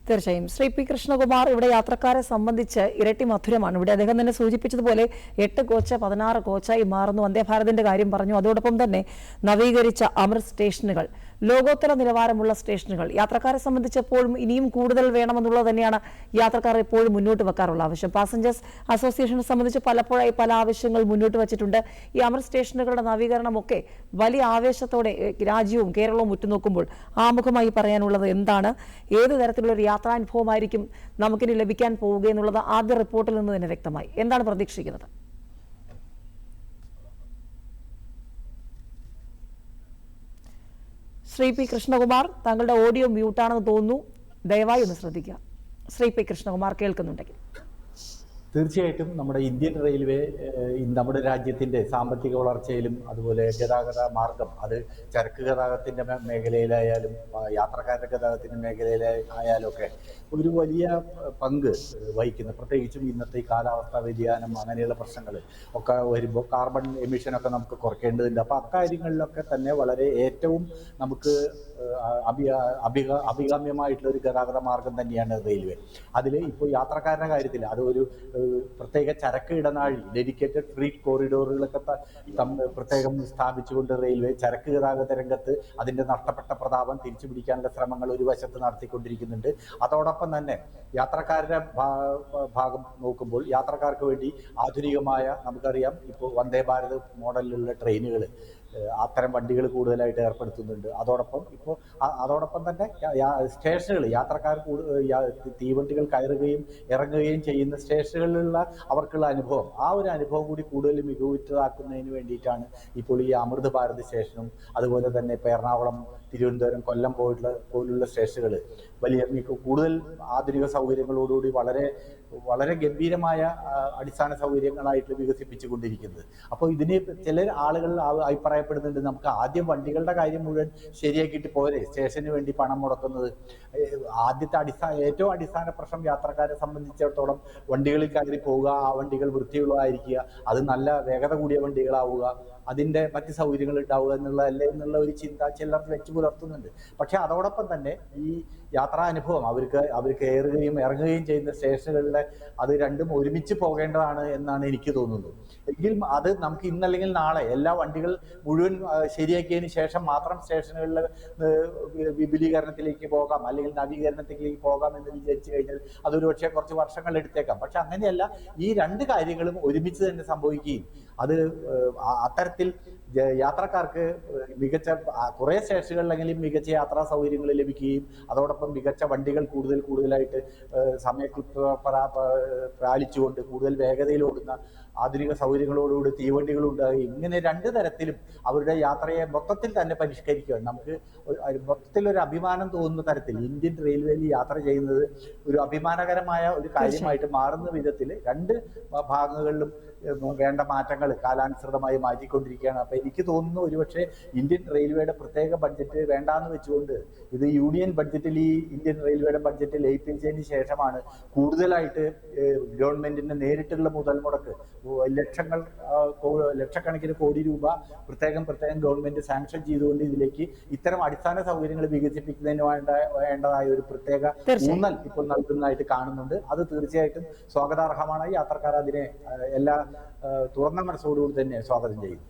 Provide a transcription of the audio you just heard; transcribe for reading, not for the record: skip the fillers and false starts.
തീർച്ചയായും ശ്രീ പി കൃഷ്ണകുമാർ ഇവിടെ യാത്രക്കാരെ സംബന്ധിച്ച് ഇരട്ടി മധുരമാണ്. ഇവിടെ അദ്ദേഹം തന്നെ സൂചിപ്പിച്ചതുപോലെ 8 കോച്ച് 16 കോച്ചായി മാറുന്നു. വന്ദേ ഭാരതിന്റെ കാര്യം പറഞ്ഞു. അതോടൊപ്പം തന്നെ നവീകരിച്ച അമൃത് സ്റ്റേഷനുകൾ, ലോകോത്തര നിലവാരമുള്ള സ്റ്റേഷനുകൾ യാത്രക്കാരെ സംബന്ധിച്ച് എപ്പോഴും ഇനിയും കൂടുതൽ വേണമെന്നുള്ളത് തന്നെയാണ് യാത്രക്കാർ എപ്പോഴും മുന്നോട്ട് വെക്കാറുള്ള ആവശ്യം. പാസഞ്ചേഴ്സ് അസോസിയേഷനെ സംബന്ധിച്ച് പലപ്പോഴായി പല ആവശ്യങ്ങൾ മുന്നോട്ട് വച്ചിട്ടുണ്ട്. ഈ അമൃത് സ്റ്റേഷനുകളുടെ നവീകരണമൊക്കെ വലിയ ആവേശത്തോടെ രാജ്യവും കേരളവും ഉറ്റുനോക്കുമ്പോൾ ആമുഖമായി പറയാനുള്ളത് എന്താണ്? ഏത് തരത്തിലുള്ള ഒരു യാത്രാനുഭവമായിരിക്കും നമുക്കിനി ലഭിക്കാൻ പോവുക എന്നുള്ളത് ആദ്യ റിപ്പോർട്ടിൽ നിന്ന് തന്നെ വ്യക്തമായി. എന്താണ് പ്രതീക്ഷിക്കുന്നത്? ശ്രീ പി കൃഷ്ണകുമാർ, താങ്കളുടെ ഓഡിയോ മ്യൂട്ടാണെന്ന് തോന്നുന്നു. ദയവായി ഒന്ന് ശ്രദ്ധിക്കുക. ശ്രീ പി കൃഷ്ണകുമാർ കേൾക്കുന്നുണ്ടെങ്കിൽ. തീർച്ചയായിട്ടും നമ്മുടെ ഇന്ത്യൻ റെയിൽവേ നമ്മുടെ രാജ്യത്തിൻ്റെ സാമ്പത്തിക വളർച്ചയിലും അതുപോലെ ഗതാഗത മാർഗം, അത് ചരക്ക് ഗതാഗതത്തിൻ്റെ മേഖലയിലായാലും യാത്രക്കാരുടെ ഗതാഗതത്തിൻ്റെ മേഖലയിലായാലും ഒക്കെ ഒരു വലിയ പങ്ക് വഹിക്കുന്നു. പ്രത്യേകിച്ചും ഇന്നത്തെ ഈ കാലാവസ്ഥാ വ്യതിയാനം അങ്ങനെയുള്ള പ്രശ്നങ്ങൾ ഒക്കെ വരുമ്പോൾ കാർബൺ എമിഷനൊക്കെ നമുക്ക് കുറയ്ക്കേണ്ടതുണ്ട്. അപ്പോൾ അക്കാര്യങ്ങളിലൊക്കെ തന്നെ വളരെ ഏറ്റവും നമുക്ക് അഭികാമ്യമായിട്ടുള്ള ഒരു ഗതാഗത മാർഗം തന്നെയാണ് റെയിൽവേ. അതിൽ ഇപ്പോൾ യാത്രക്കാരുടെ കാര്യത്തിൽ അത് ഒരു പ്രത്യേക ചരക്ക് ഇടനാഴി, ഡെഡിക്കേറ്റഡ് ഫ്രീറ്റ് കോറിഡോറുകളൊക്കെ പ്രത്യേകം സ്ഥാപിച്ചുകൊണ്ട് റെയിൽവേ ചരക്ക് ഗതാഗത രംഗത്ത് അതിൻ്റെ നഷ്ടപ്പെട്ട പ്രതാപം തിരിച്ചു പിടിക്കാനുള്ള ശ്രമങ്ങൾ ഒരു വശത്ത് നടത്തിക്കൊണ്ടിരിക്കുന്നുണ്ട്. അതോടൊപ്പം തന്നെ യാത്രക്കാരുടെ ഭാഗം നോക്കുമ്പോൾ യാത്രക്കാർക്ക് വേണ്ടി ആധുനികമായ, നമുക്കറിയാം ഇപ്പോൾ വന്ദേ ഭാരത് മോഡലിലുള്ള ട്രെയിനുകൾ, അത്തരം വണ്ടികൾ കൂടുതലായിട്ട് ഏർപ്പെടുത്തുന്നുണ്ട്. അതോടൊപ്പം തന്നെ സ്റ്റേഷനുകൾ, യാത്രക്കാർ തീവണ്ടികൾ കയറുകയും ഇറങ്ങുകയും ചെയ്യുന്ന സ്റ്റേഷനുകളിലുള്ള അവർക്കുള്ള അനുഭവം, ആ ഒരു അനുഭവം കൂടി കൂടുതൽ മികവുറ്റതാക്കുന്നതിന് വേണ്ടിയിട്ടാണ് ഇപ്പോൾ ഈ അമൃത് ഭാരത് സ്റ്റേഷനും അതുപോലെ തന്നെ ഇപ്പോൾ എറണാകുളം, തിരുവനന്തപുരം, കൊല്ലം പോലുള്ള സ്റ്റേഷനുകൾ വലിയ കൂടുതൽ ആധുനിക സൗകര്യങ്ങളോടുകൂടി വളരെ ഗംഭീരമായ അടിസ്ഥാന സൗകര്യങ്ങളായിട്ട് വികസിപ്പിച്ചുകൊണ്ടിരിക്കുന്നത്. അപ്പോൾ ഇതിന് ചില ആളുകൾ അഭിപ്രായപ്പെടുന്നുണ്ട്, നമുക്ക് ആദ്യം വണ്ടികളുടെ കാര്യം മുഴുവൻ ശരിയാക്കിയിട്ട് പോരെ സ്റ്റേഷന് വേണ്ടി പണം മുടക്കുന്നത്. ആദ്യത്തെ ഏറ്റവും അടിസ്ഥാന പ്രശ്നം യാത്രക്കാരെ സംബന്ധിച്ചിടത്തോളം വണ്ടികളിൽ കയറി പോവുക, ആ വണ്ടികൾ വൃത്തിയുള്ളതായിരിക്കുക, അത് നല്ല വേഗത കൂടിയ വണ്ടികളാവുക, അതിൻ്റെ മറ്റ് സൗകര്യങ്ങൾ ഉണ്ടാവുക എന്നുള്ളതല്ലേ എന്നുള്ള ഒരു ചിന്ത ചിലർ വെച്ച് പുലർത്തുന്നുണ്ട്. പക്ഷെ അതോടൊപ്പം തന്നെ ഈ യാത്രാനുഭവം അവർ കയറുകയും ഇറങ്ങുകയും ചെയ്യുന്ന സ്റ്റേഷനുകളിലെ അത് രണ്ടും ഒരുമിച്ച് പോകേണ്ടതാണ് എന്നാണ് എനിക്ക് തോന്നുന്നത്. എങ്കിലും അത് നമുക്ക് ഇന്നല്ലെങ്കിൽ നാളെ എല്ലാ വണ്ടികൾ മുഴുവൻ ശരിയാക്കിയതിന് ശേഷം മാത്രം സ്റ്റേഷനുകളിലെ വിപുലീകരണത്തിലേക്ക് പോകാം അല്ലെങ്കിൽ നവീകരണത്തിലേക്ക് പോകാം എന്ന് വിചാരിച്ചു കഴിഞ്ഞാൽ അതൊരു പക്ഷേ കുറച്ച് വർഷങ്ങൾ എടുത്തേക്കാം. പക്ഷെ അങ്ങനെയല്ല, ഈ രണ്ട് കാര്യങ്ങളും ഒരുമിച്ച് തന്നെ സംഭവിക്കുകയും അത് അത്തരത്തിൽ യാത്രക്കാർക്ക് മികച്ച കുറേ സ്റ്റേഷനുകളിലെങ്കിലും മികച്ച യാത്രാ സൗകര്യങ്ങൾ ലഭിക്കുകയും അതോടൊപ്പം മികച്ച വണ്ടികൾ കൂടുതലായിട്ട് സമയകൃത്യ പാലിച്ചുകൊണ്ട് കൂടുതൽ വേഗതയിൽ ഓടുന്ന ആധുനിക സൗകര്യങ്ങളോടുകൂടി തീവണ്ടികൾ ഉണ്ടാകുകയും ഇങ്ങനെ രണ്ട് തരത്തിലും അവരുടെ യാത്രയെ മൊത്തത്തിൽ തന്നെ പരിഷ്കരിക്കുക. നമുക്ക് മൊത്തത്തിലൊരു അഭിമാനം തോന്നുന്ന തരത്തിൽ ഇന്ത്യൻ റെയിൽവേയിൽ യാത്ര ചെയ്യുന്നത് ഒരു അഭിമാനകരമായ ഒരു കാര്യമായിട്ട് മാറുന്ന വിധത്തിൽ രണ്ട് ഭാഗങ്ങളിലും വേണ്ട മാറ്റങ്ങൾ കാലാനുസൃതമായി മാറ്റിക്കൊണ്ടിരിക്കുകയാണ്. അപ്പോൾ എനിക്ക് തോന്നുന്നു ഒരുപക്ഷെ ഇന്ത്യൻ റെയിൽവേയുടെ പ്രത്യേക ബഡ്ജറ്റ് വേണ്ടാന്ന് വെച്ചുകൊണ്ട് ഇത് യൂണിയൻ ബഡ്ജറ്റിൽ, ഈ ഇന്ത്യൻ റെയിൽവേയുടെ ബഡ്ജറ്റ് ലയിപ്പിച്ചതിന് ശേഷമാണ് കൂടുതലായിട്ട് ഗവൺമെന്റിന്റെ നേരിട്ടുള്ള മുതൽ മുടക്ക് ലക്ഷക്കണക്കിന് കോടി രൂപ പ്രത്യേകം ഗവൺമെന്റ് സാങ്ഷൻ ചെയ്തുകൊണ്ട് ഇതിലേക്ക് ഇത്തരം അടിസ്ഥാന സൗകര്യങ്ങൾ വികസിപ്പിക്കുന്നതിന് വേണ്ടതായ ഒരു പ്രത്യേക ഊന്നൽ ഇപ്പോൾ നൽകുന്നതായിട്ട് കാണുന്നുണ്ട്. അത് തീർച്ചയായിട്ടും സ്വാഗതാർഹമാണ്. യാത്രക്കാർ അതിനെ എല്ലാ തുറന്ന മനസ്സോടുകൂടി തന്നെ സ്വാഗതം ചെയ്യുന്നു.